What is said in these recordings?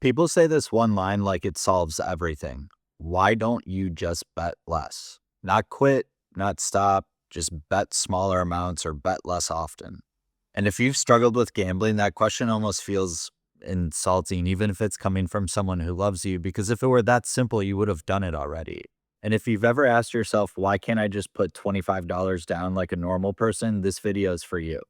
People say this one line like it solves everything. Why don't you just bet less? Not quit, not stop, just bet smaller amounts or bet less often. And if you've struggled with gambling, that question almost feels insulting, even if it's coming from someone who loves you, because if it were that simple, you would have done it already. And if you've ever asked yourself, why can't I just put $25 down like a normal person? This video is for you.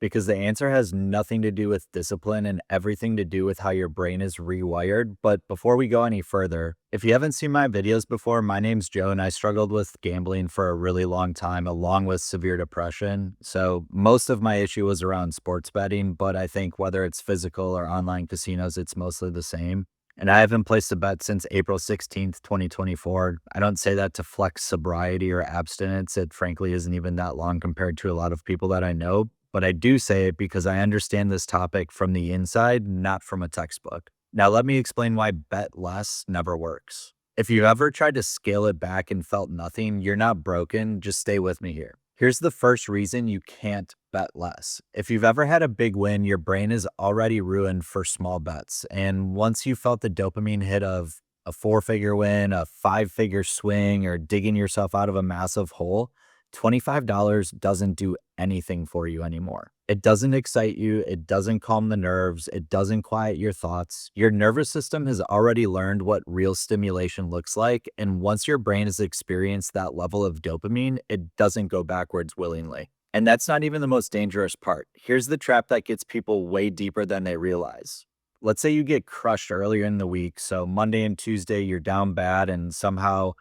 Because the answer has nothing to do with discipline and everything to do with how your brain is rewired. But before we go any further, if you haven't seen my videos before, my name's Joe and I struggled with gambling for a really long time, along with severe depression. So most of my issue was around sports betting, but I think whether it's physical or online casinos, it's mostly the same. And I haven't placed a bet since April 16th, 2024. I don't say that to flex sobriety or abstinence. It frankly isn't even that long compared to a lot of people that I know. But I do say it because I understand this topic from the inside, not from a textbook. Now, let me explain why bet less never works. If you ever tried to scale it back and felt nothing, you're not broken. Just stay with me here. Here's the first reason you can't bet less. If you've ever had a big win, your brain is already ruined for small bets. And once you felt the dopamine hit of a four-figure win, a five-figure swing, or digging yourself out of a massive hole, $25 doesn't do anything for you anymore. It doesn't excite you. It doesn't calm the nerves. It doesn't quiet your thoughts. Your nervous system has already learned what real stimulation looks like. And once your brain has experienced that level of dopamine, it doesn't go backwards willingly. And that's not even the most dangerous part. Here's the trap that gets people way deeper than they realize. Let's say you get crushed earlier in the week. So Monday and Tuesday, you're down bad, and somehow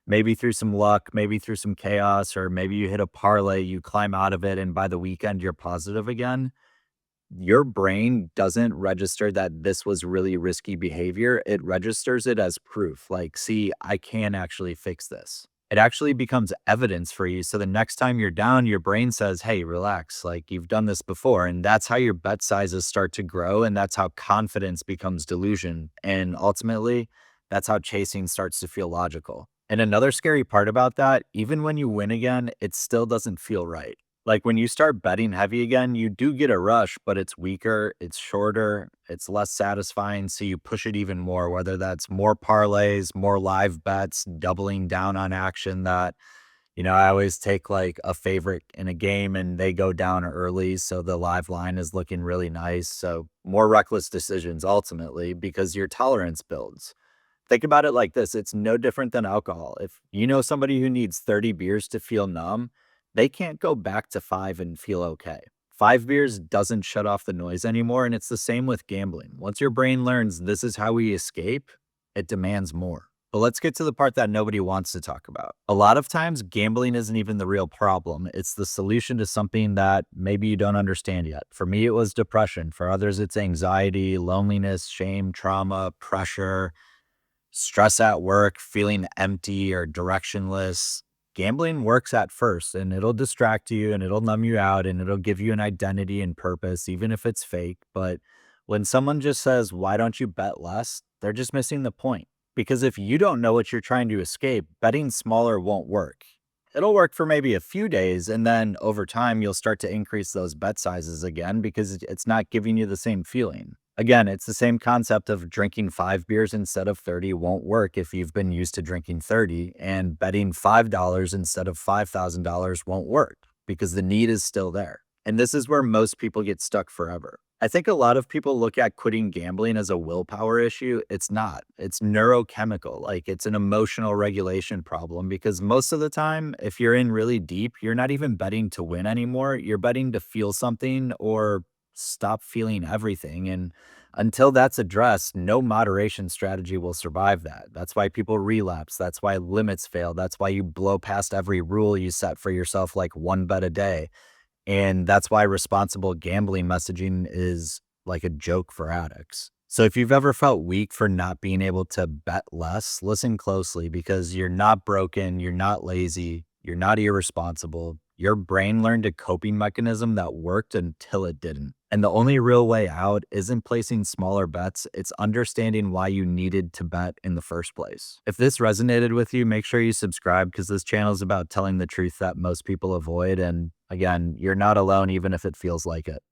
maybe through some luck, maybe through some chaos, or maybe you hit a parlay, you climb out of it, and by the weekend, you're positive again. Your brain doesn't register that this was really risky behavior. It registers it as proof. Like, see, I can actually fix this. It actually becomes evidence for you. So the next time you're down, your brain says, hey, relax. Like, you've done this before. And that's how your bet sizes start to grow. And that's how confidence becomes delusion. And ultimately, that's how chasing starts to feel logical. And another scary part about that, even when you win again, it still doesn't feel right. Like, when you start betting heavy again, you do get a rush, but it's weaker, it's shorter, it's less satisfying, so you push it even more, whether that's more parlays, more live bets, doubling down on action that, I always take, like, a favorite in a game and they go down early, so the live line is looking really nice, so more reckless decisions ultimately because your tolerance builds. Think about it like this, it's no different than alcohol. If you know somebody who needs 30 beers to feel numb, they can't go back to 5 and feel okay. 5 beers doesn't shut off the noise anymore, and it's the same with gambling. Once your brain learns this is how we escape, it demands more. But let's get to the part that nobody wants to talk about. A lot of times, gambling isn't even the real problem. It's the solution to something that maybe you don't understand yet. For me, it was depression. For others, it's anxiety, loneliness, shame, trauma, pressure, stress at work, feeling empty or directionless. Gambling works at first and it'll distract you and it'll numb you out and it'll give you an identity and purpose, even if it's fake. But when someone just says, why don't you bet less? They're just missing the point. Because if you don't know what you're trying to escape, betting smaller won't work. It'll work for maybe a few days. And then over time, you'll start to increase those bet sizes again because it's not giving you the same feeling. Again, it's the same concept of drinking 5 beers instead of 30 won't work if you've been used to drinking 30, and betting $5 instead of $5,000 won't work because the need is still there. And this is where most people get stuck forever. I think a lot of people look at quitting gambling as a willpower issue. It's not. It's neurochemical. Like, it's an emotional regulation problem because most of the time, if you're in really deep, you're not even betting to win anymore. You're betting to feel something or stop feeling everything. And until that's addressed, no moderation strategy will survive that. That's why people relapse. That's why limits fail. That's why you blow past every rule you set for yourself, like one bet a day. And that's why responsible gambling messaging is like a joke for addicts. So if you've ever felt weak for not being able to bet less, listen closely because you're not broken, you're not lazy, you're not irresponsible. Your brain learned a coping mechanism that worked until it didn't. And the only real way out isn't placing smaller bets, it's understanding why you needed to bet in the first place. If this resonated with you, make sure you subscribe because this channel is about telling the truth that most people avoid. And again, you're not alone, even if it feels like it.